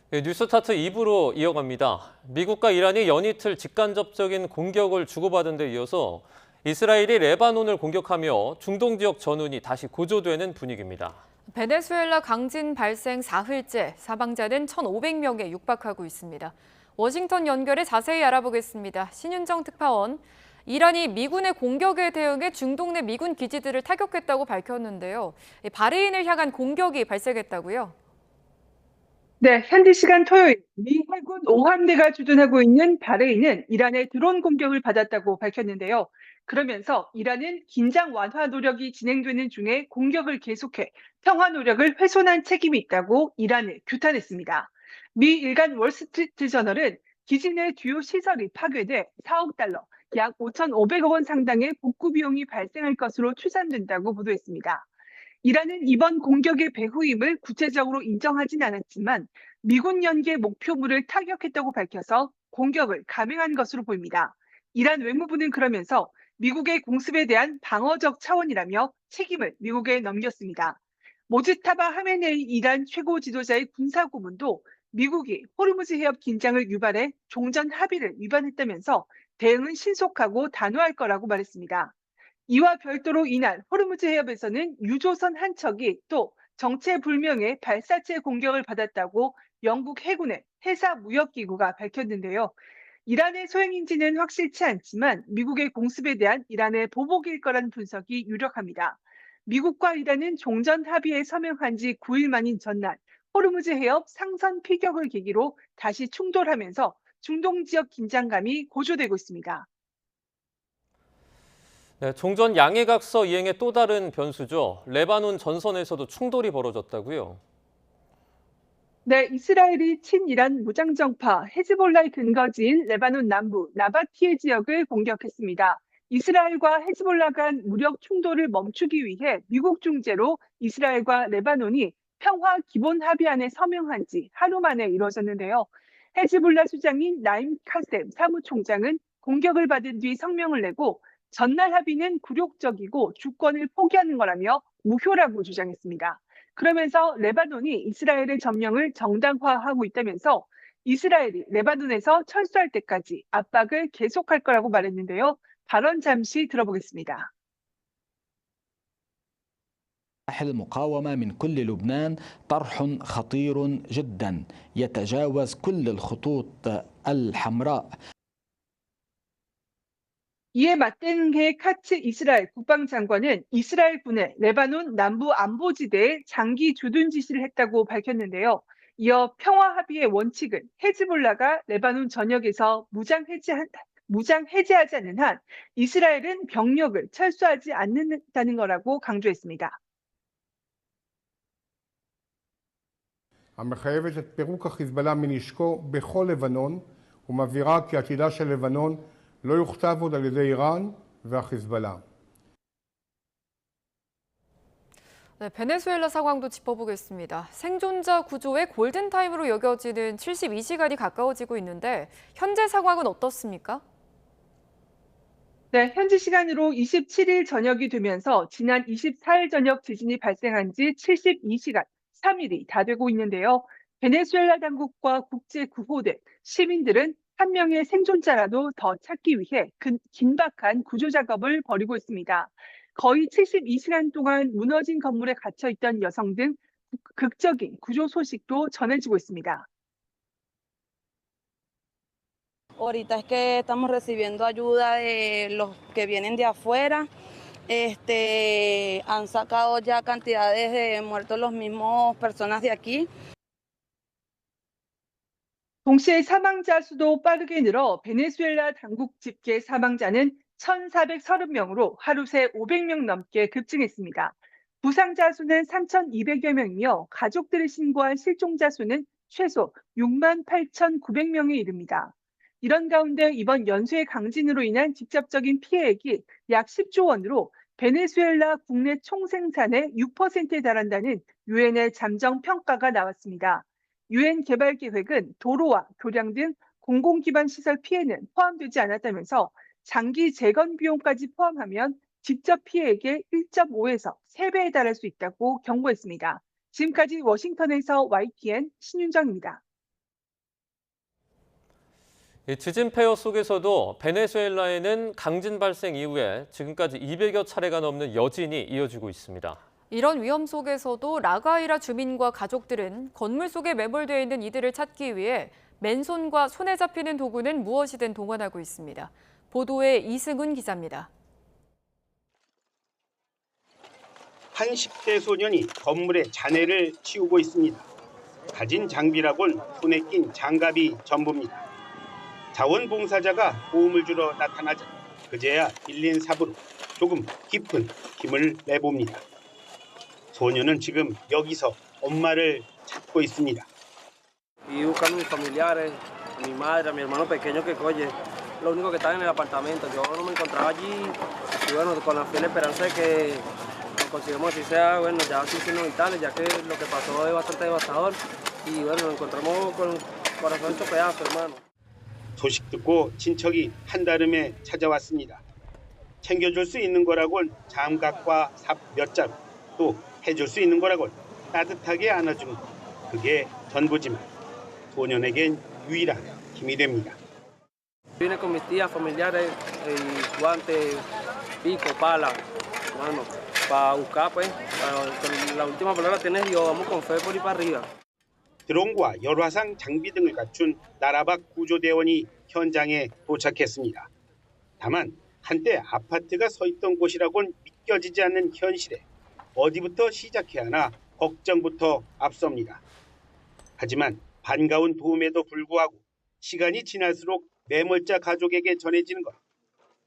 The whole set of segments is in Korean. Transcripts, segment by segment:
네, 뉴스타트 2부로 이어갑니다. 미국과 이란이 연이틀 직간접적인 공격을 주고받은 데 이어서 이스라엘이 레바논을 공격하며 중동 지역 전운이 다시 고조되는 분위기입니다. 베네수엘라 강진 발생 4흘째, 사망자는 1,500명에 육박하고 있습니다. 워싱턴 연결해 자세히 알아보겠습니다. 신윤정 특파원, 이란이 미군의 공격에 대응해 중동 내 미군 기지들을 타격했다고 밝혔는데요. 바레인을 향한 공격이 발생했다고요? 네, 현지 시간 토요일 미 해군 5함대가 주둔하고 있는 바레인은 이란의 드론 공격을 받았다고 밝혔는데요. 그러면서 이란은 긴장 완화 노력이 진행되는 중에 공격을 계속해 평화 노력을 훼손한 책임이 있다고 이란을 규탄했습니다. 미 일간 월스트리트 저널은 기지 내 주요 시설이 파괴돼 4억 달러, 약 5,500억 원 상당의 복구 비용이 발생할 것으로 추산된다고 보도했습니다. 이란은 이번 공격의 배후임을 구체적으로 인정하진 않았지만 미군 연계 목표물을 타격했다고 밝혀서 공격을 감행한 것으로 보입니다. 이란 외무부는 그러면서 미국의 공습에 대한 방어적 차원이라며 책임을 미국에 넘겼습니다. 모즈타바 하메네이 이란 최고 지도자의 군사고문도 미국이 호르무즈 해협 긴장을 유발해 종전 합의를 위반했다면서 대응은 신속하고 단호할 거라고 말했습니다. 이와 별도로 이날 호르무즈 해협에서는 유조선 한 척이 또 정체불명의 발사체 공격을 받았다고 영국 해군의 해사무역기구가 밝혔는데요. 이란의 소행인지는 확실치 않지만 미국의 공습에 대한 이란의 보복일 거란 분석이 유력합니다. 미국과 이란은 종전 합의에 서명한 지 9일 만인 전날 호르무즈 해협 상선 피격을 계기로 다시 충돌하면서 중동 지역 긴장감이 고조되고 있습니다. 네, 종전 양해각서 이행의 또 다른 변수죠. 레바논 전선에서도 충돌이 벌어졌다고요. 네, 이스라엘이 친이란 무장정파 헤즈볼라의 근거지인 레바논 남부 나바티에 지역을 공격했습니다. 이스라엘과 헤즈볼라 간 무력 충돌을 멈추기 위해 미국 중재로 이스라엘과 레바논이 평화 기본 합의안에 서명한 지 하루 만에 이루어졌는데요. 헤즈볼라 수장인 나임 카셈 사무총장은 공격을 받은 뒤 성명을 내고 전날 합의는 굴욕적이고 주권을 포기하는 거라며 무효라고 주장했습니다. 그러면서 레바논이 이스라엘의 점령을 정당화하고 있다면서 이스라엘이 레바논에서 철수할 때까지 압박을 계속할 거라고 말했는데요. 발언 잠시 들어보겠습니다. المقاومة من كل لبنان طرح خطير جدا يتجاوز كل الخطوط الحمراء. 이에 맞대응해 카츠 이스라엘 국방장관은 이스라엘 군의 레바논 남부 안보지대에 장기 주둔 지시를 했다고 밝혔는데요. 이어 평화 합의의 원칙은 헤즈볼라가 레바논 전역에서 무장 해제하지 않는 한 이스라엘은 병력을 철수하지 않는다는 거라고 강조했습니다. המחייבת את פירוק החיזבאללה מנשקו בכל לבנון ומבהירה כי עתידה של לבנון לא יוכתב עוד על ידי איראן והחיזבאללה. 네, 베네수엘라 상황도 짚어보겠습니다. 생존자 구조의 골든타임으로 여겨지는 72시간이 가까워지고 있는데 현재 상황은 어떻습니까? 네, 현지 시간으로 27일 저녁이 되면서 지난 24일 저녁 지진이 발생한 지 72시간, 3일이 다 되고 있는데요. 베네수엘라 당국과 국제구호대, 시민들은 한 명의 생존자라도 더 찾기 위해 긴박한 구조 작업을 벌이고 있습니다. 거의 72시간 동안 무너진 건물에 갇혀 있던 여성 등 극적인 구조 소식도 전해지고 있습니다. Ahorita es que estamos recibiendo ayuda de los que vienen de afuera. Han sacado ya cantidades de muertos los mismos personas de aquí. 동시에 사망자 수도 빠르게 늘어 베네수엘라 당국 집계 사망자는 1,430명으로 하루 새 500명 넘게 급증했습니다. 부상자 수는 3,200여 명이며 가족들이 신고한 실종자 수는 최소 68,900명에 이릅니다. 이런 가운데 이번 연쇄 강진으로 인한 직접적인 피해액이 약 10조 원으로 베네수엘라 국내 총생산의 6%에 달한다는 유엔의 잠정 평가가 나왔습니다. 유엔 개발 계획은 도로와 교량 등 공공기반 시설 피해는 포함되지 않았다면서 장기 재건 비용까지 포함하면 직접 피해액의 1.5에서 3배에 달할 수 있다고 경고했습니다. 지금까지 워싱턴에서 YTN 신윤정입니다. 이 지진 폐허 속에서도 베네수엘라에는 강진 발생 이후에 지금까지 200여 차례가 넘는 여진이 이어지고 있습니다. 이런 위험 속에서도 라가이라 주민과 가족들은 건물 속에 매몰되어 있는 이들을 찾기 위해 맨손과 손에 잡히는 도구는 무엇이든 동원하고 있습니다. 보도에 이승훈 기자입니다. 한 10대 소년이 건물의 잔해를 치우고 있습니다. 가진 장비라곤 손에 낀 장갑이 전부입니다. 자원봉사자가 도움을 주러 나타나자 그제야 114부로 조금 깊은 힘을 내봅니다. 소년은 지금 여기서 엄마를 찾고 있습니다. Y buscando a mis familiares, a mi madre, a mi hermano pequeño que coye, lo único que están en el apartamento. Yo no me encontraba allí y bueno, con la fiel esperanza de que nos consigamos así sea, bueno, ya sin signos vitales, ya que lo que pasó es bastante devastador y bueno, nos encontramos con el corazón hecho pedazo, hermano. 소식 듣고 친척이 한달음에 찾아왔습니다. 챙겨줄 수 있는 거라곤 장갑과 삽 몇 자루, 또 해줄 수 있는 거라곤 따뜻하게 안아주는 것. 그게 전부지만 소년에겐 유일한 힘이 됩니다. Vine con mis tías, familiares, y guantes, pico, pala, hermano, para buscar pues, la última palabra tienes Dios, vamos con fe por ir para arriba. 드론과 열화상 장비 등을 갖춘 나라 밖 구조대원이 현장에 도착했습니다. 다만 한때 아파트가 서 있던 곳이라곤 믿겨지지 않는 현실에 어디부터 시작해야 하나 걱정부터 앞섭니다. 하지만 반가운 도움에도 불구하고 시간이 지날수록 매몰자 가족에게 전해지는 것.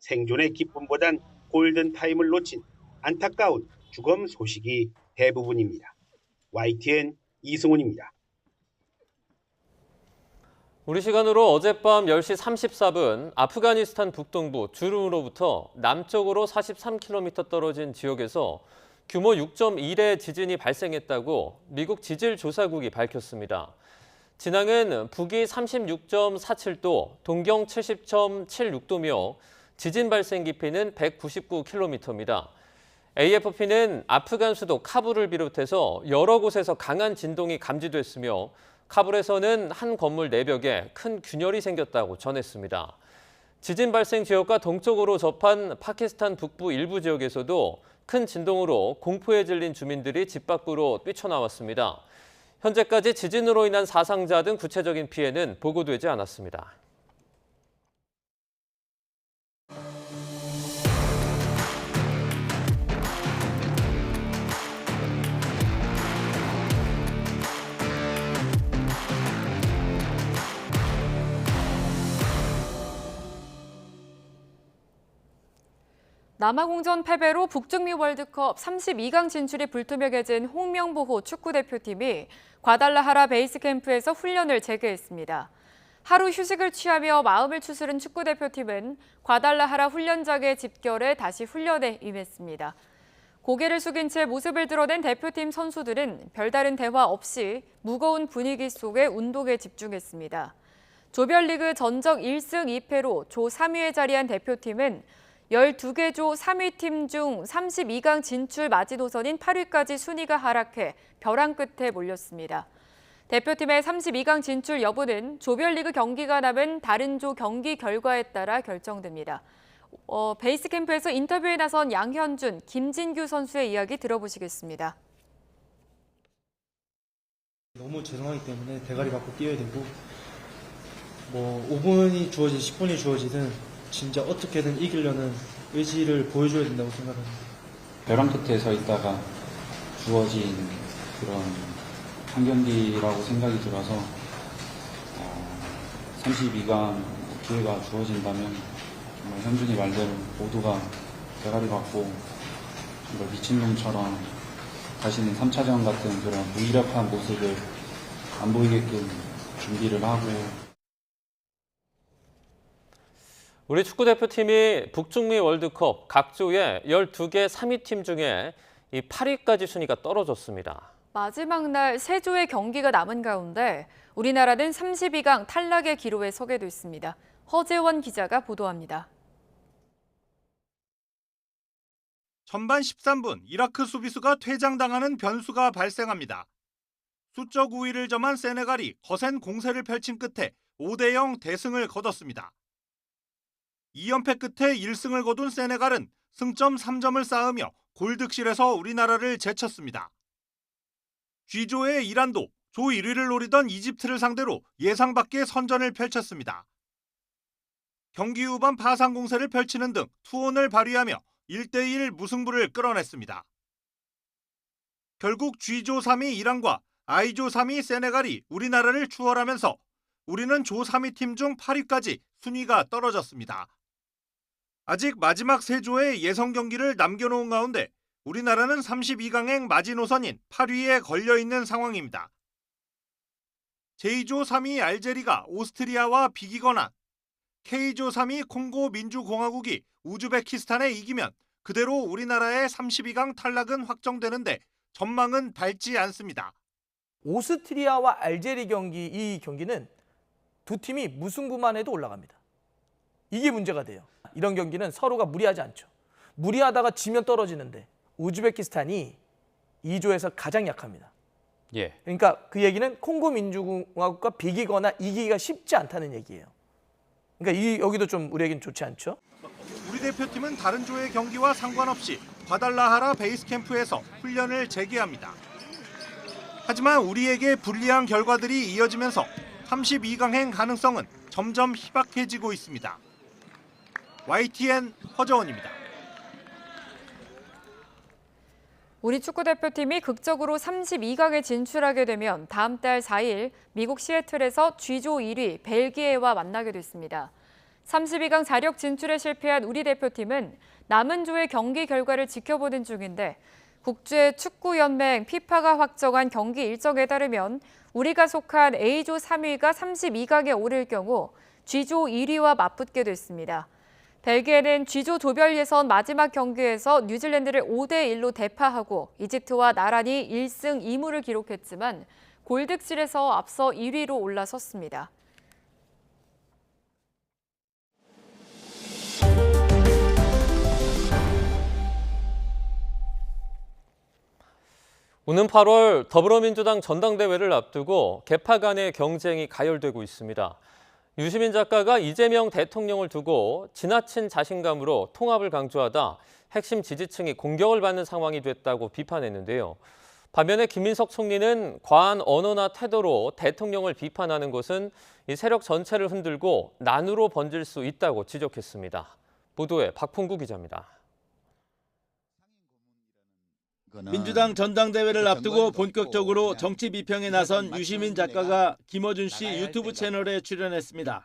생존의 기쁨보단 골든타임을 놓친 안타까운 주검 소식이 대부분입니다. YTN 이승훈입니다. 우리 시간으로 어젯밤 10시 34분 아프가니스탄 북동부 주름으로부터 남쪽으로 43km 떨어진 지역에서 규모 6.1의 지진이 발생했다고 미국 지질조사국이 밝혔습니다. 진앙은 북위 36.47도, 동경 70.76도며 지진 발생 깊이는 199km입니다. AFP는 아프간 수도 카불을 비롯해서 여러 곳에서 강한 진동이 감지됐으며 카불에서는 한 건물 내벽에 큰 균열이 생겼다고 전했습니다. 지진 발생 지역과 동쪽으로 접한 파키스탄 북부 일부 지역에서도 큰 진동으로 공포에 질린 주민들이 집 밖으로 뛰쳐나왔습니다. 현재까지 지진으로 인한 사상자 등 구체적인 피해는 보고되지 않았습니다. 남아공전 패배로 북중미 월드컵 32강 진출이 불투명해진 홍명보호 축구대표팀이 과달라하라 베이스 캠프에서 훈련을 재개했습니다. 하루 휴식을 취하며 마음을 추스른 축구대표팀은 과달라하라 훈련장에 집결해 다시 훈련에 임했습니다. 고개를 숙인 채 모습을 드러낸 대표팀 선수들은 별다른 대화 없이 무거운 분위기 속에 운동에 집중했습니다. 조별리그 전적 1승 2패로 조 3위에 자리한 대표팀은 12개 조 3위 팀 중 32강 진출 마지노선인 8위까지 순위가 하락해 벼랑 끝에 몰렸습니다. 대표팀의 32강 진출 여부는 조별리그 경기가 남은 다른 조 경기 결과에 따라 결정됩니다. 베이스 캠프에서 인터뷰에 나선 양현준, 김진규 선수의 이야기 들어보시겠습니다. 너무 죄송하기 때문에 대가리 받고 뛰어야 되고 5분이 주어지든 10분이 주어지든 진짜 어떻게든 이기려는 의지를 보여줘야 된다고 생각합니다. 벼랑 끝에 서 있다가 주어진 그런 한 경기라고 생각이 들어서 32강 기회가 주어진다면 정말 현준이 말대로 모두가 대가리 받고 정말 미친놈처럼 다시는 3차전 같은 그런 무기력한 모습을 안 보이게끔 준비를 하고 우리 축구대표팀이 북중미 월드컵 각 조의 12개 3위 팀 중에 이 8위까지 순위가 떨어졌습니다. 마지막 날 3조의 경기가 남은 가운데 우리나라는 32강 탈락의 기로에 서게 됐습니다. 허재원 기자가 보도합니다. 전반 13분 이라크 수비수가 퇴장당하는 변수가 발생합니다. 수적 우위를 점한 세네갈이 거센 공세를 펼친 끝에 5대0 대승을 거뒀습니다. 2연패 끝에 1승을 거둔 세네갈은 승점 3점을 쌓으며 골득실에서 우리나라를 제쳤습니다. G조의 이란도 조 1위를 노리던 이집트를 상대로 예상 밖의 선전을 펼쳤습니다. 경기 후반 파상 공세를 펼치는 등 투혼을 발휘하며 1대1 무승부를 끌어냈습니다. 결국 G조 3위 이란과 I조 3위 세네갈이 우리나라를 추월하면서 우리는 조 3위 팀 중 8위까지 순위가 떨어졌습니다. 아직 마지막 3조의 예선 경기를 남겨놓은 가운데 우리나라는 32강행 마지노선인 8위에 걸려있는 상황입니다. 제2조 3위 알제리가 오스트리아와 비기거나 K조 3위 콩고 민주공화국이 우즈베키스탄에 이기면 그대로 우리나라의 32강 탈락은 확정되는데 전망은 밝지 않습니다. 오스트리아와 알제리 경기, 이 경기는 두 팀이 무승부만 해도 올라갑니다. 이게 문제가 돼요. 이런 경기는 서로가 무리하지 않죠. 무리하다가 지면 떨어지는데 우즈베키스탄이 2조에서 가장 약합니다. 예. 그러니까 그 얘기는 콩고 민주공화국과 비기거나 이기기가 쉽지 않다는 얘기예요. 그러니까 여기도 좀 우리에겐 좋지 않죠. 우리 대표팀은 다른 조의 경기와 상관없이 과달라하라 베이스 캠프에서 훈련을 재개합니다. 하지만 우리에게 불리한 결과들이 이어지면서 32강행 가능성은 점점 희박해지고 있습니다. YTN 허정원입니다. 우리 축구대표팀이 극적으로 32강에 진출하게 되면 다음 달 4일 미국 시애틀에서 G조 1위 벨기에와 만나게 됐습니다. 32강 자력 진출에 실패한 우리 대표팀은 남은 조의 경기 결과를 지켜보는 중인데 국제축구연맹 FIFA가 확정한 경기 일정에 따르면 우리가 속한 A조 3위가 32강에 오를 경우 G조 1위와 맞붙게 됐습니다. 벨기에는 G조 조별 예선 마지막 경기에서 뉴질랜드를 5대1로 대파하고 이집트와 나란히 1승 2무를 기록했지만 골득실에서 앞서 1위로 올라섰습니다. 오는 8월 더불어민주당 전당대회를 앞두고 계파 간의 경쟁이 가열되고 있습니다. 유시민 작가가 이재명 대통령을 두고 지나친 자신감으로 통합을 강조하다 핵심 지지층이 공격을 받는 상황이 됐다고 비판했는데요. 반면에 김민석 총리는 과한 언어나 태도로 대통령을 비판하는 것은 이 세력 전체를 흔들고 난으로 번질 수 있다고 지적했습니다. 보도에 박풍구 기자입니다. 민주당 전당대회를 앞두고 본격적으로 정치 비평에 나선 유시민 작가가 김어준 씨 유튜브 채널에 출연했습니다.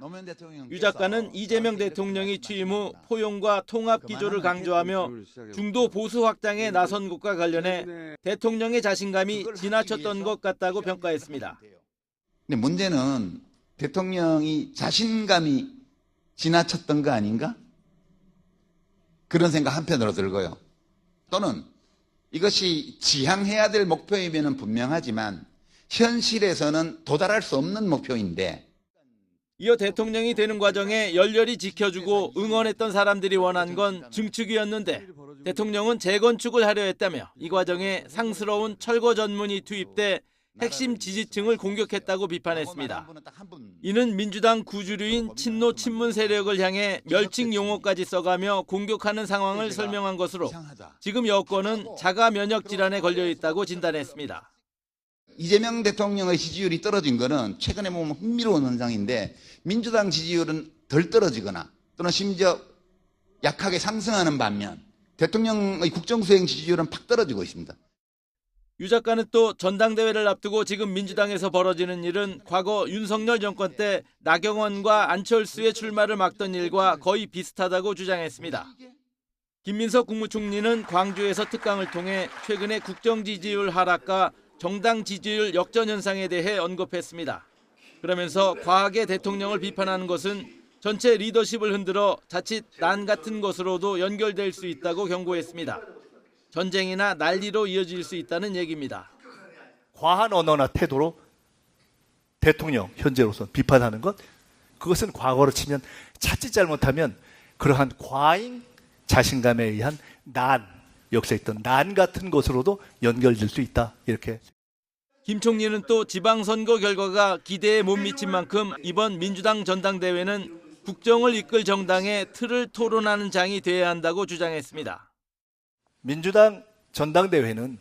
유 작가는 이재명 대통령이 취임 후 포용과 통합 기조를 강조하며 중도 보수 확장에 나선 것과 관련해 대통령의 자신감이 지나쳤던 것 같다고 평가했습니다. 근데 문제는 대통령이 자신감이 지나쳤던 거 아닌가? 그런 생각 한편으로 들고요. 또는 이것이 지향해야 될 목표이면 분명하지만 현실에서는 도달할 수 없는 목표인데 이어 대통령이 되는 과정에 열렬히 지켜주고 응원했던 사람들이 원한 건 증축이었는데 대통령은 재건축을 하려 했다며 이 과정에 상스러운 철거 전문이 투입돼 핵심 지지층을 공격했다고 비판했습니다. 이는 민주당 구주류인 친노 친문 세력을 향해 멸칭 용어까지 써가며 공격하는 상황을 설명한 것으로 지금 여권은 자가 면역 질환에 걸려 있다고 진단했습니다. 이재명 대통령의 지지율이 떨어진 거는 최근에 보면 흥미로운 현상인데 민주당 지지율은 덜 떨어지거나 또는 심지어 약하게 상승하는 반면 대통령의 국정수행 지지율은 팍 떨어지고 있습니다. 유 작가는 또 전당대회를 앞두고 지금 민주당에서 벌어지는 일은 과거 윤석열 정권 때 나경원과 안철수의 출마를 막던 일과 거의 비슷하다고 주장했습니다. 김민석 국무총리는 광주에서 특강을 통해 최근의 국정 지지율 하락과 정당 지지율 역전 현상에 대해 언급했습니다. 그러면서 과하게 대통령을 비판하는 것은 전체 리더십을 흔들어 자칫 난 같은 것으로도 연결될 수 있다고 경고했습니다. 전쟁이나 난리로 이어질 수 있다는 얘기입니다. 과한 언어나 태도로 대통령 현재로서 비판하는 것, 그것은 과거로 치면 자칫 잘못하면 그러한 과잉 자신감에 의한 역사에 있던 난 같은 것으로도 연결될 수 있다. 이렇게. 김 총리는 또 지방선거 결과가 기대에 못 미친 만큼 이번 민주당 전당대회는 국정을 이끌 정당의 틀을 토론하는 장이 돼야 한다고 주장했습니다. 민주당 전당대회는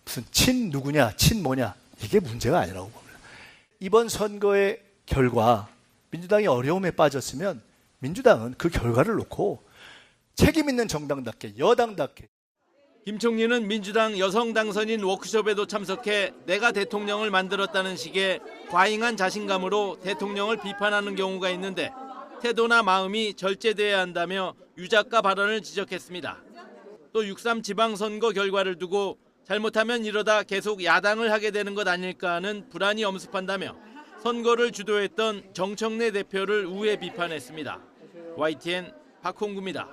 무슨 친 누구냐, 친 뭐냐 이게 문제가 아니라고 봅니다. 이번 선거의 결과 민주당이 어려움에 빠졌으면 민주당은 그 결과를 놓고 책임 있는 정당답게 여당답게. 김 총리는 민주당 여성 당선인 워크숍에도 참석해 내가 대통령을 만들었다는 식의 과잉한 자신감으로 대통령을 비판하는 경우가 있는데 태도나 마음이 절제돼야 한다며 유작가 발언을 지적했습니다. 또 6.3 지방선거 결과를 두고 잘못하면 이러다 계속 야당을 하게 되는 것 아닐까 하는 불안이 엄습한다며 선거를 주도했던 정청래 대표를 우회 비판했습니다. YTN 박홍구입니다.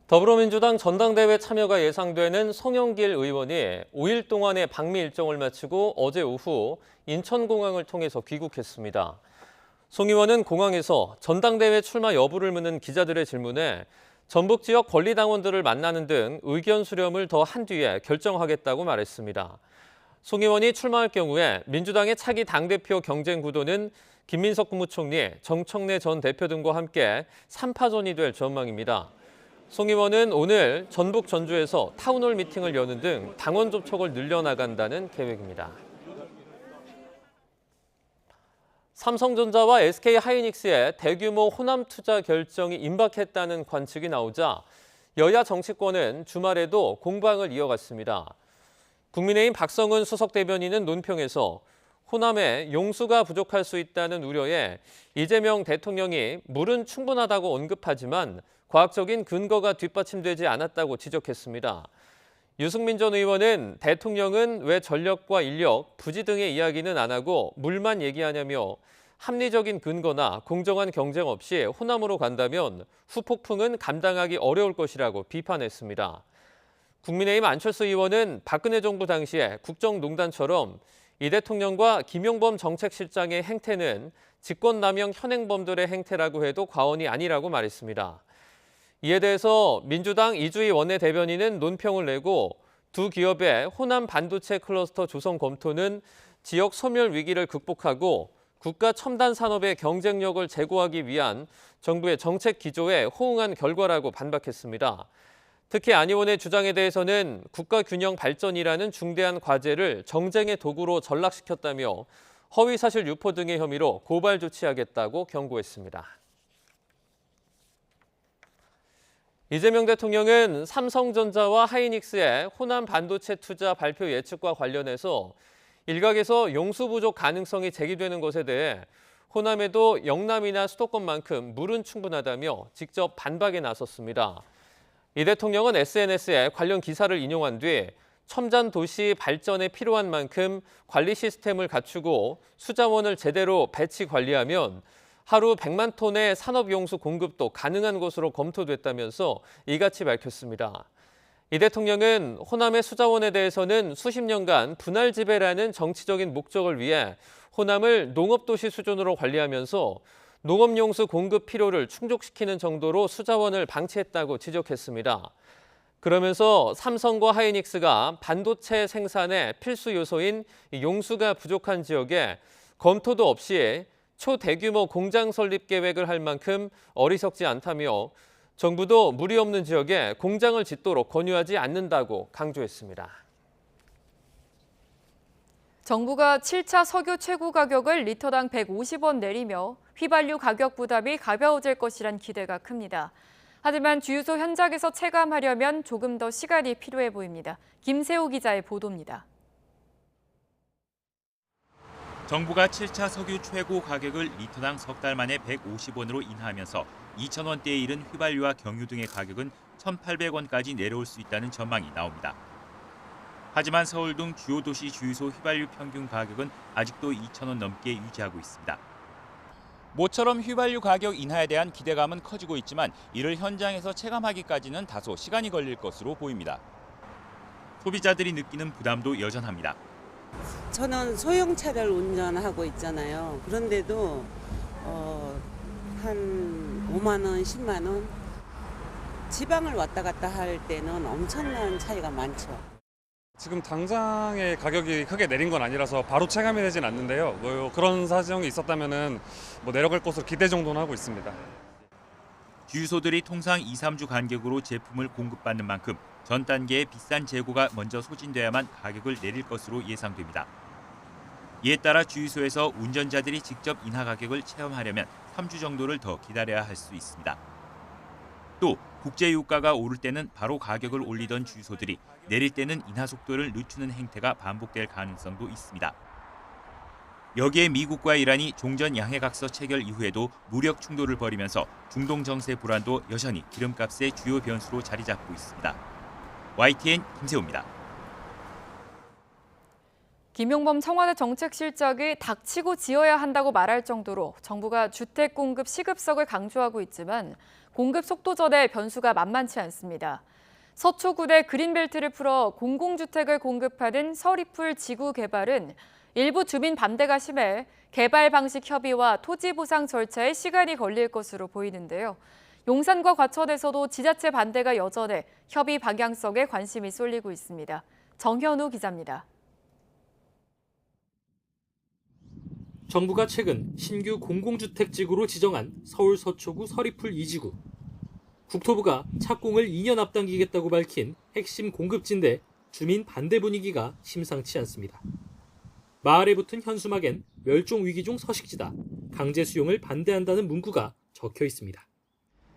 더불어민주당 전당대회 참여가 예상되는 송영길 의원이 5일 동안의 방미 일정을 마치고 어제 오후 인천공항을 통해서 귀국했습니다. 송 의원은 공항에서 전당대회 출마 여부를 묻는 기자들의 질문에 전북 지역 권리당원들을 만나는 등 의견 수렴을 더 한 뒤에 결정하겠다고 말했습니다. 송 의원이 출마할 경우에 민주당의 차기 당대표 경쟁 구도는 김민석 국무총리, 정청래 전 대표 등과 함께 3파전이 될 전망입니다. 송 의원은 오늘 전북 전주에서 타운홀 미팅을 여는 등 당원 접촉을 늘려나간다는 계획입니다. 삼성전자와 SK하이닉스의 대규모 호남 투자 결정이 임박했다는 관측이 나오자 여야 정치권은 주말에도 공방을 이어갔습니다. 국민의힘 박성은 수석 대변인은 논평에서 호남에 용수가 부족할 수 있다는 우려에 이재명 대통령이 물은 충분하다고 언급하지만 과학적인 근거가 뒷받침되지 않았다고 지적했습니다. 유승민 전 의원은 대통령은 왜 전력과 인력, 부지 등의 이야기는 안 하고 물만 얘기하냐며 합리적인 근거나 공정한 경쟁 없이 호남으로 간다면 후폭풍은 감당하기 어려울 것이라고 비판했습니다. 국민의힘 안철수 의원은 박근혜 정부 당시에 국정농단처럼 이 대통령과 김용범 정책실장의 행태는 직권남용 현행범들의 행태라고 해도 과언이 아니라고 말했습니다. 이에 대해서 민주당 이주희 원내대변인은 논평을 내고 두 기업의 호남 반도체 클러스터 조성 검토는 지역 소멸 위기를 극복하고 국가 첨단 산업의 경쟁력을 제고하기 위한 정부의 정책 기조에 호응한 결과라고 반박했습니다. 특히 안 의원의 주장에 대해서는 국가 균형 발전이라는 중대한 과제를 정쟁의 도구로 전락시켰다며 허위사실 유포 등의 혐의로 고발 조치하겠다고 경고했습니다. 이재명 대통령은 삼성전자와 하이닉스의 호남 반도체 투자 발표 예측과 관련해서 일각에서 용수 부족 가능성이 제기되는 것에 대해 호남에도 영남이나 수도권만큼 물은 충분하다며 직접 반박에 나섰습니다. 이 대통령은 SNS에 관련 기사를 인용한 뒤 첨단 도시 발전에 필요한 만큼 관리 시스템을 갖추고 수자원을 제대로 배치 관리하면 하루 100만 톤의 산업용수 공급도 가능한 것으로 검토됐다면서 이같이 밝혔습니다. 이 대통령은 호남의 수자원에 대해서는 수십 년간 분할 지배라는 정치적인 목적을 위해 호남을 농업도시 수준으로 관리하면서 농업용수 공급 필요를 충족시키는 정도로 수자원을 방치했다고 지적했습니다. 그러면서 삼성과 하이닉스가 반도체 생산의 필수 요소인 용수가 부족한 지역에 검토도 없이 초대규모 공장 설립 계획을 할 만큼 어리석지 않다며 정부도 물이 없는 지역에 공장을 짓도록 권유하지 않는다고 강조했습니다. 정부가 7차 석유 최고 가격을 리터당 150원 내리며 휘발유 가격 부담이 가벼워질 것이란 기대가 큽니다. 하지만 주유소 현장에서 체감하려면 조금 더 시간이 필요해 보입니다. 김세호 기자의 보도입니다. 정부가 7차 석유 최고 가격을 리터당 석 달 만에 150원으로 인하하면서 2,000원대에 이른 휘발유와 경유 등의 가격은 1,800원까지 내려올 수 있다는 전망이 나옵니다. 하지만 서울 등 주요 도시 주유소 휘발유 평균 가격은 아직도 2,000원 넘게 유지하고 있습니다. 모처럼 휘발유 가격 인하에 대한 기대감은 커지고 있지만 이를 현장에서 체감하기까지는 다소 시간이 걸릴 것으로 보입니다. 소비자들이 느끼는 부담도 여전합니다. 저는 소형차를 운전하고 있잖아요. 그런데도 한 5만 원, 10만 원. 지방을 왔다 갔다 할 때는 엄청난 차이가 많죠. 지금 당장의 가격이 크게 내린 건 아니라서 바로 체감이 되진 않는데요. 뭐 그런 사정이 있었다면은 뭐 내려갈 것으로 기대 정도는 하고 있습니다. 주유소들이 통상 2, 3주 간격으로 제품을 공급받는 만큼 전 단계의 비싼 재고가 먼저 소진돼야만 가격을 내릴 것으로 예상됩니다. 이에 따라 주유소에서 운전자들이 직접 인하 가격을 체험하려면 3주 정도를 더 기다려야 할 수 있습니다. 또 국제 유가가 오를 때는 바로 가격을 올리던 주유소들이 내릴 때는 인하 속도를 늦추는 행태가 반복될 가능성도 있습니다. 여기에 미국과 이란이 종전 양해각서 체결 이후에도 무력 충돌을 벌이면서 중동 정세 불안도 여전히 기름값의 주요 변수로 자리 잡고 있습니다. YTN 김세호입니다. 김용범 청와대 정책실장이 닥치고 지어야 한다고 말할 정도로 정부가 주택 공급 시급성을 강조하고 있지만 공급 속도전의 변수가 만만치 않습니다. 서초구대 그린벨트를 풀어 공공주택을 공급하는 서리풀 지구 개발은 일부 주민 반대가 심해 개발 방식 협의와 토지 보상 절차에 시간이 걸릴 것으로 보이는데요. 용산과 과천에서도 지자체 반대가 여전해 협의 방향성에 관심이 쏠리고 있습니다. 정현우 기자입니다. 정부가 최근 신규 공공주택지구로 지정한 서울 서초구 서리풀 2지구. 국토부가 착공을 2년 앞당기겠다고 밝힌 핵심 공급지인데 주민 반대 분위기가 심상치 않습니다. 마을에 붙은 현수막엔 멸종 위기 중 서식지다, 강제 수용을 반대한다는 문구가 적혀 있습니다.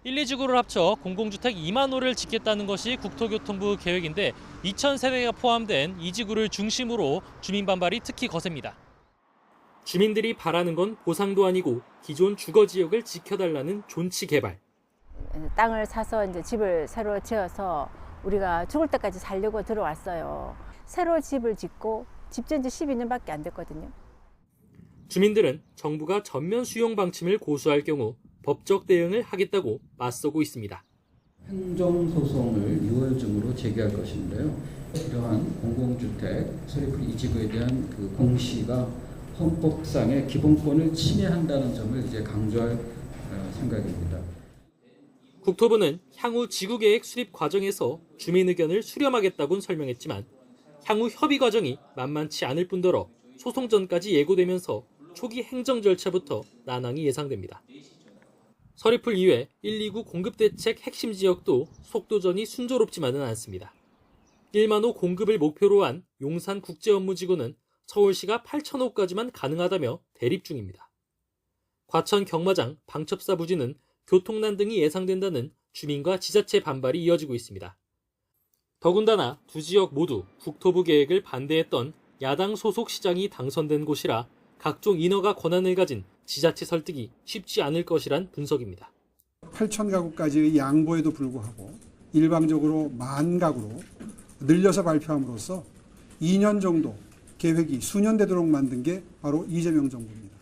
1, 2지구를 합쳐 공공주택 2만 호를 짓겠다는 것이 국토교통부 계획인데 2,000세대가 포함된 2지구를 중심으로 주민 반발이 특히 거셉니다. 주민들이 바라는 건 보상도 아니고 기존 주거지역을 지켜달라는 존치 개발. 땅을 사서 이제 집을 새로 지어서 우리가 죽을 때까지 살려고 들어왔어요. 새로 집을 짓고 집 지은 지 12년밖에 안 됐거든요. 주민들은 정부가 전면 수용 방침을 고수할 경우 법적 대응을 하겠다고 맞서고 있습니다. 행정소송을 6월 중으로 제기할 것인데요. 이러한 공공주택 서리풀 2지구에 대한 그 공시가 헌법상의 기본권을 침해한다는 점을 이제 강조할 생각입니다. 국토부는 향후 지구계획 수립 과정에서 주민 의견을 수렴하겠다고는 설명했지만 향후 협의 과정이 만만치 않을 뿐더러 소송전까지 예고되면서 초기 행정 절차부터 난항이 예상됩니다. 서리풀 이외 129 공급대책 핵심 지역도 속도전이 순조롭지만은 않습니다. 1만 호 공급을 목표로 한 용산 국제업무지구는 서울시가 8,000호까지만 가능하다며 대립 중입니다. 과천 경마장 방첩사 부지는 교통난 등이 예상된다는 주민과 지자체 반발이 이어지고 있습니다. 더군다나 두 지역 모두 국토부 계획을 반대했던 야당 소속 시장이 당선된 곳이라 각종 인허가 권한을 가진 지자체 설득이 쉽지 않을 것이란 분석입니다. 8,000가구까지의 양보에도 불구하고 일방적으로 10,000가구로 늘려서 발표함으로써 2년 정도 계획이 수년되도록 만든 게 바로 이재명 정부입니다.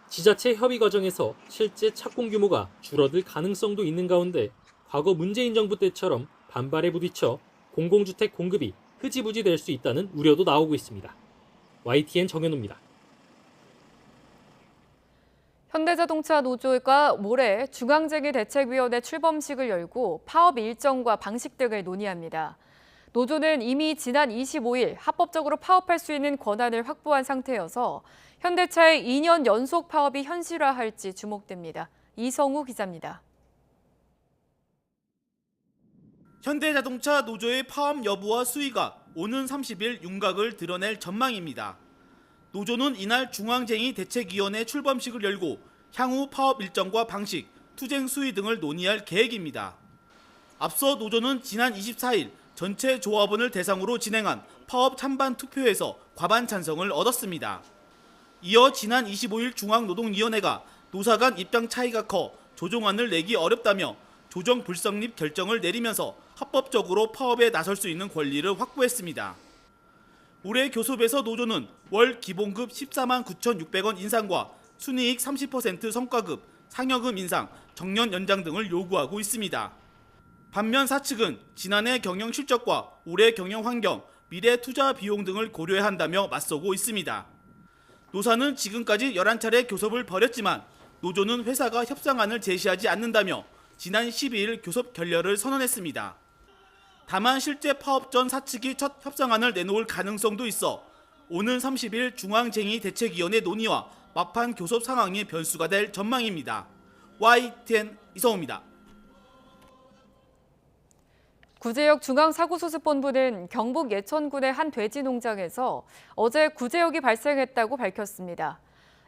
지자체 협의 과정에서 실제 착공 규모가 줄어들 가능성도 있는 가운데 과거 문재인 정부 때처럼 반발에 부딪혀 공공주택 공급이 흐지부지 될 수 있다는 우려도 나오고 있습니다. YTN 정현우입니다. 현대자동차 노조가 모레 중앙쟁의 대책위원회 출범식을 열고 파업 일정과 방식 등을 논의합니다. 노조는 이미 지난 25일 합법적으로 파업할 수 있는 권한을 확보한 상태여서 현대차의 2년 연속 파업이 현실화할지 주목됩니다. 이성우 기자입니다. 현대자동차 노조의 파업 여부와 수위가 오는 30일 윤곽을 드러낼 전망입니다. 노조는 이날 중앙쟁의 대책위원회 출범식을 열고 향후 파업 일정과 방식, 투쟁 수위 등을 논의할 계획입니다. 앞서 노조는 지난 24일 전체 조합원을 대상으로 진행한 파업 찬반 투표에서 과반 찬성을 얻었습니다. 이어 지난 25일 중앙노동위원회가 노사 간 입장 차이가 커 조정안을 내기 어렵다며 조정 불성립 결정을 내리면서 합법적으로 파업에 나설 수 있는 권리를 확보했습니다. 올해 교섭에서 노조는 월 기본급 14만 9,600원 인상과 순이익 30% 성과급, 상여금 인상, 정년 연장 등을 요구하고 있습니다. 반면 사측은 지난해 경영 실적과 올해 경영 환경, 미래 투자 비용 등을 고려해야 한다며 맞서고 있습니다. 노사는 지금까지 11차례 교섭을 벌였지만 노조는 회사가 협상안을 제시하지 않는다며 지난 12일 교섭 결렬을 선언했습니다. 다만 실제 파업 전 사측이 첫 협상안을 내놓을 가능성도 있어 오는 30일 중앙쟁의대책위원회 논의와 막판 교섭 상황이 변수가 될 전망입니다. YTN 이성호입니다. 구제역 중앙사고수습본부는 경북 예천군의 한 돼지 농장에서 어제 구제역이 발생했다고 밝혔습니다.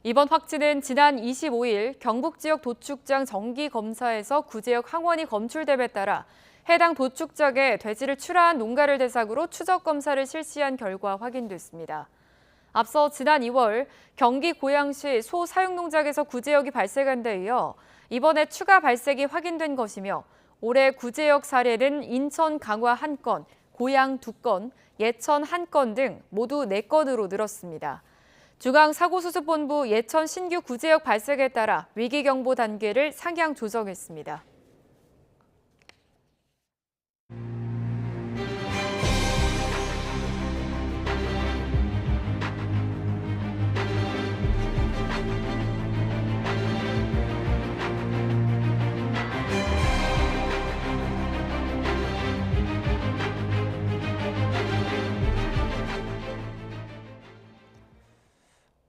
이번 확진은 지난 25일 경북 지역 도축장 정기 검사에서 구제역 항원이 검출됨에 따라 해당 도축장에 돼지를 출하한 농가를 대상으로 추적 검사를 실시한 결과 확인됐습니다. 앞서 지난 2월 경기 고양시 소 사육농장에서 구제역이 발생한 데 이어 이번에 추가 발생이 확인된 것이며 올해 구제역 사례는 인천 강화 1건, 고양 2건, 예천 1건 등 모두 4건으로 늘었습니다. 중앙사고수습본부 예천 신규 구제역 발생에 따라 위기경보 단계를 상향 조정했습니다.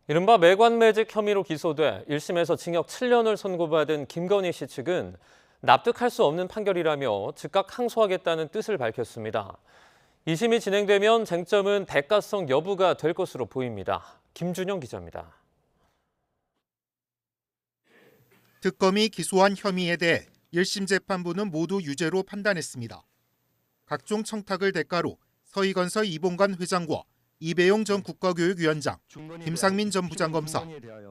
이른바 매관매직 혐의로 기소돼 1심에서 징역 7년을 선고받은 김건희 씨 측은 납득할 수 없는 판결이라며 즉각 항소하겠다는 뜻을 밝혔습니다. 2심이 진행되면 쟁점은 대가성 여부가 될 것으로 보입니다. 김준영 기자입니다. 특검이 기소한 혐의에 대해 1심 재판부는 모두 유죄로 판단했습니다. 각종 청탁을 대가로 서희건설 이봉관 회장과 이배용 전 국가교육위원장, 김상민 전 부장검사,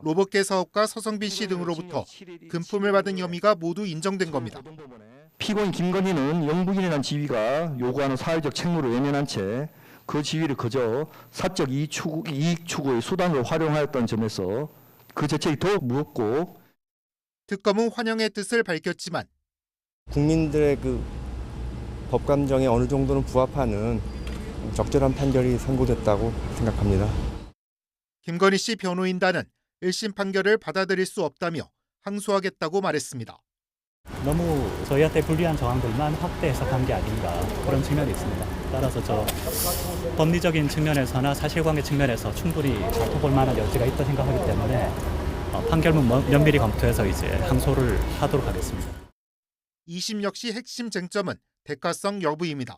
로봇계 사업가 서성빈 씨 등으로부터 금품을 받은 혐의가 모두 인정된 겁니다. 피고인 김건희는 영부인이라는 지위가 요구하는 사회적 책무를 외면한 채 그 지위를 그저 사적 이익 추구의 수단으로 활용하였던 점에서 그 죄책이 더욱 무겁고 특검은 환영의 뜻을 밝혔지만 국민들의 그 법감정에 어느 정도는 부합하는 적절한 판결이 선고됐다고 생각합니다. 김건희 씨 변호인단은 1심 판결을 받아들일 수 없다며 항소하겠다고 말했습니다. 너무 저희한테 불리한 정황들만 확대 해석한 게 아닌가 그런 측면이 있습니다. 따라서 저 법리적인 측면에서나 사실관계 측면에서 충분히 다퉈볼 만한 여지가 있다 생각하기 때문에 판결문 면밀히 검토해서 이제 항소를 하도록 하겠습니다. 2심 역시 핵심 쟁점은 대가성 여부입니다.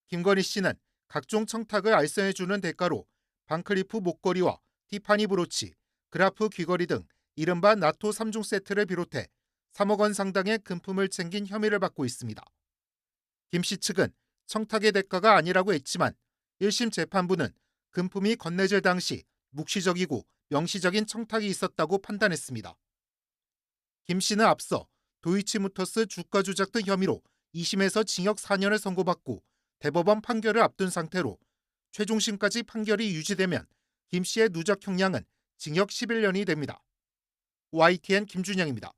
김건희 씨는 각종 청탁을 알선해주는 대가로 반클리프 목걸이와 티파니 브로치, 그라프 귀걸이 등 이른바 나토 3종 세트를 비롯해 3억 원 상당의 금품을 챙긴 혐의를 받고 있습니다. 김 씨 측은 청탁의 대가가 아니라고 했지만 1심 재판부는 금품이 건네질 당시 묵시적이고 명시적인 청탁이 있었다고 판단했습니다. 김 씨는 앞서 도이치모터스 주가 조작 등 혐의로 2심에서 징역 4년을 선고받고 대법원 판결을 앞둔 상태로 최종심까지 판결이 유지되면 김 씨의 누적 형량은 징역 11년이 됩니다. YTN 김준영입니다.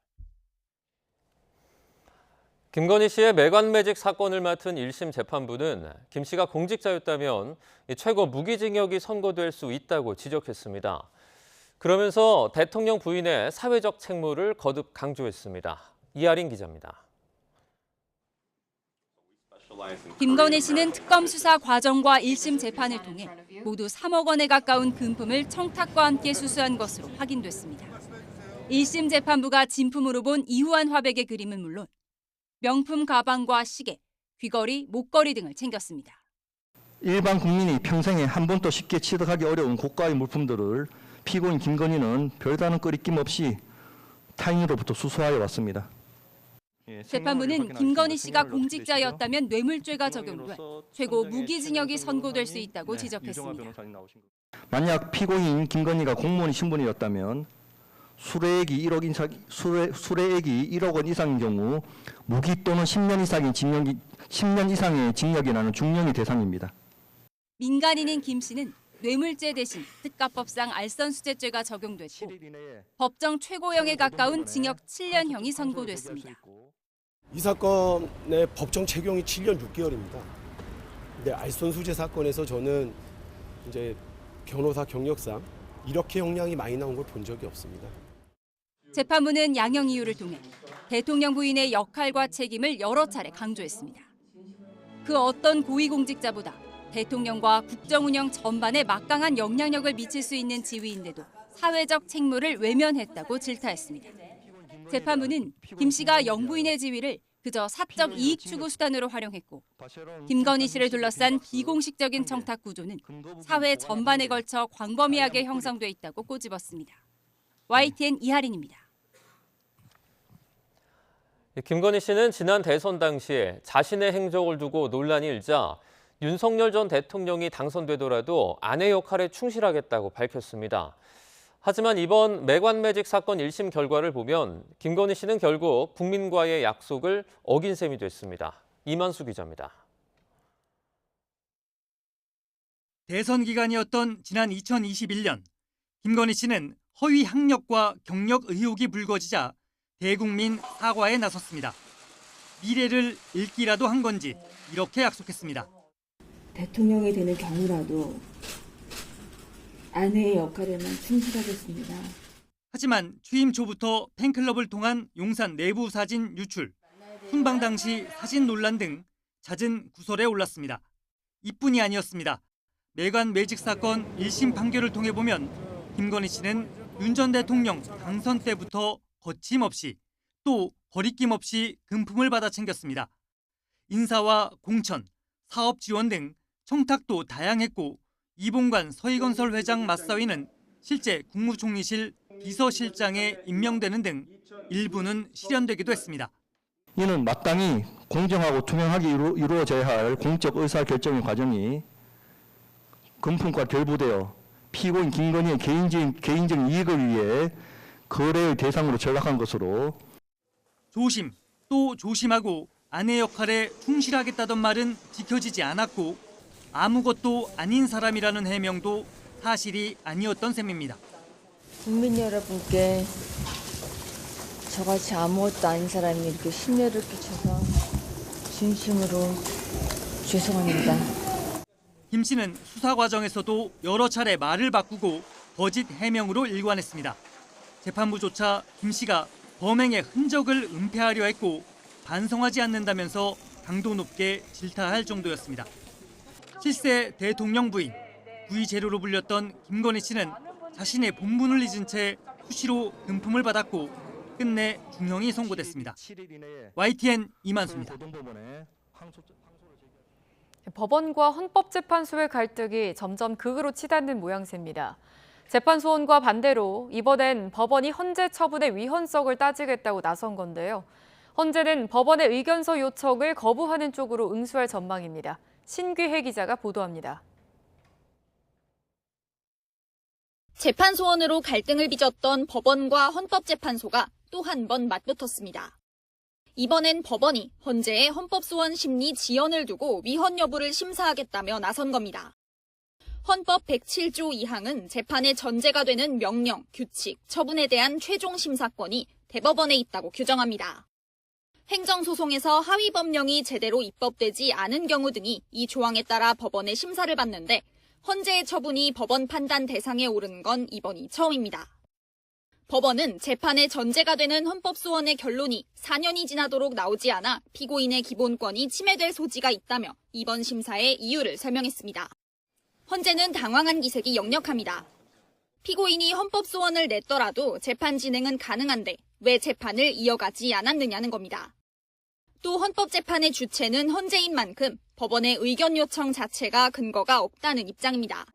김건희 씨의 매관매직 사건을 맡은 1심 재판부는 김 씨가 공직자였다면 최고 무기징역이 선고될 수 있다고 지적했습니다. 그러면서 대통령 부인의 사회적 책무를 거듭 강조했습니다. 이하린 기자입니다. 김건희 씨는 특검 수사 과정과 1심 재판을 통해 모두 3억 원에 가까운 금품을 청탁과 함께 수수한 것으로 확인됐습니다. 1심 재판부가 진품으로 본 이후한 화백의 그림은 물론 명품 가방과 시계, 귀걸이, 목걸이 등을 챙겼습니다. 일반 국민이 평생에 한 번도 쉽게 취득하기 어려운 고가의 물품들을 피고인 김건희는 별다른 끄리낌 없이 타인으로부터 수수하여 왔습니다. 재판부는 김건희 씨가 공직자였다면 뇌물죄가 적용돼 최고 무기징역이 선고될 수 있다고 지적했습니다. 만약 피고인 김건희가 공무원 신분이었다면 수뢰액이 1억 원 이상인 경우 무기 또는 10년 이상의 징역이 나는 중형이 대상입니다. 민간인인 김 씨는 뇌물죄 대신 특가법상 알선수재죄가 적용됐고 법정 최고형에 가까운 징역 7년형이 선고됐습니다. 이 사건의 법정 최고형이 7년 6개월입니다. 근데 알선수재 사건에서 저는 이제 변호사 경력상 이렇게 형량이 많이 나온 걸 본 적이 없습니다. 재판부는 양형 이유를 통해 대통령 부인의 역할과 책임을 여러 차례 강조했습니다. 그 어떤 고위공직자보다 대통령과 국정운영 전반에 막강한 영향력을 미칠 수 있는 지위인데도 사회적 책무를 외면했다고 질타했습니다. 재판부는 김 씨가 영부인의 지위를 그저 사적 이익 추구 수단으로 활용했고 김건희 씨를 둘러싼 비공식적인 청탁 구조는 사회 전반에 걸쳐 광범위하게 형성돼 있다고 꼬집었습니다. YTN 이하린입니다. 김건희 씨는 지난 대선 당시에 자신의 행적을 두고 논란이 일자 윤석열 전 대통령이 당선되더라도 아내 역할에 충실하겠다고 밝혔습니다. 하지만 이번 매관매직 사건 1심 결과를 보면 김건희 씨는 결국 국민과의 약속을 어긴 셈이 됐습니다. 이만수 기자입니다. 대선 기간이었던 지난 2021년, 김건희 씨는 허위 학력과 경력 의혹이 불거지자 대국민 사과에 나섰습니다. 미래를 읽기라도 한 건지 이렇게 약속했습니다. 대통령이 되는 경우라도 아내의 역할에만 충실하겠습니다. 하지만 취임 초부터 팬클럽을 통한 용산 내부 사진 유출, 순방 당시 사진 논란 등 잦은 구설에 올랐습니다. 이뿐이 아니었습니다. 매관 매직 사건 1심 판결을 통해 보면 김건희 씨는 윤 전 대통령 당선 때부터 거침없이 또 거리낌 없이 금품을 받아 챙겼습니다. 인사와 공천, 사업 지원 등 청탁도 다양했고 이봉관 서희건설 회장 맞사위는 실제 국무총리실 비서실장에 임명되는 등 일부는 실현되기도 했습니다. 이는 마땅히 공정하고 투명하게 이루어져야 할 공적 의사결정의 과정이 금품과 결부되어 피고인 김건희의 개인적인 이익을 위해 거래의 대상으로 전락한 것으로 조심 또 조심하고 아내 역할에 충실하겠다던 말은 지켜지지 않았고 아무것도 아닌 사람이라는 해명도 사실이 아니었던 셈입니다. 국민 여러분께 저같이 아무것도 아닌 사람이 이렇게 심려를 끼쳐서 진심으로 죄송합니다. 김 씨는 수사 과정에서도 여러 차례 말을 바꾸고 거짓 해명으로 일관했습니다. 재판부조차 김 씨가 범행의 흔적을 은폐하려 했고 반성하지 않는다면서 강도 높게 질타할 정도였습니다. 실세 대통령 부인, 부의 재료로 불렸던 김건희 씨는 자신의 본분을 잊은 채 수시로 금품을 받았고 끝내 중형이 선고됐습니다. YTN 이만수입니다. 법원과 헌법재판소의 갈등이 점점 극으로 치닫는 모양새입니다. 재판소원과 반대로 이번엔 법원이 헌재 처분의 위헌성을 따지겠다고 나선 건데요. 헌재는 법원의 의견서 요청을 거부하는 쪽으로 응수할 전망입니다. 신귀혜 기자가 보도합니다. 재판소원으로 갈등을 빚었던 법원과 헌법재판소가 또 한 번 맞붙었습니다. 이번엔 법원이 헌재의 헌법소원 심리 지연을 두고 위헌 여부를 심사하겠다며 나선 겁니다. 헌법 107조 2항은 재판의 전제가 되는 명령, 규칙, 처분에 대한 최종 심사권이 대법원에 있다고 규정합니다. 행정소송에서 하위 법령이 제대로 입법되지 않은 경우 등이 이 조항에 따라 법원의 심사를 받는데 헌재의 처분이 법원 판단 대상에 오른 건 이번이 처음입니다. 법원은 재판의 전제가 되는 헌법소원의 결론이 4년이 지나도록 나오지 않아 피고인의 기본권이 침해될 소지가 있다며 이번 심사의 이유를 설명했습니다. 헌재는 당황한 기색이 역력합니다. 피고인이 헌법소원을 냈더라도 재판 진행은 가능한데 왜 재판을 이어가지 않았느냐는 겁니다. 또 헌법재판의 주체는 헌재인 만큼 법원의 의견 요청 자체가 근거가 없다는 입장입니다.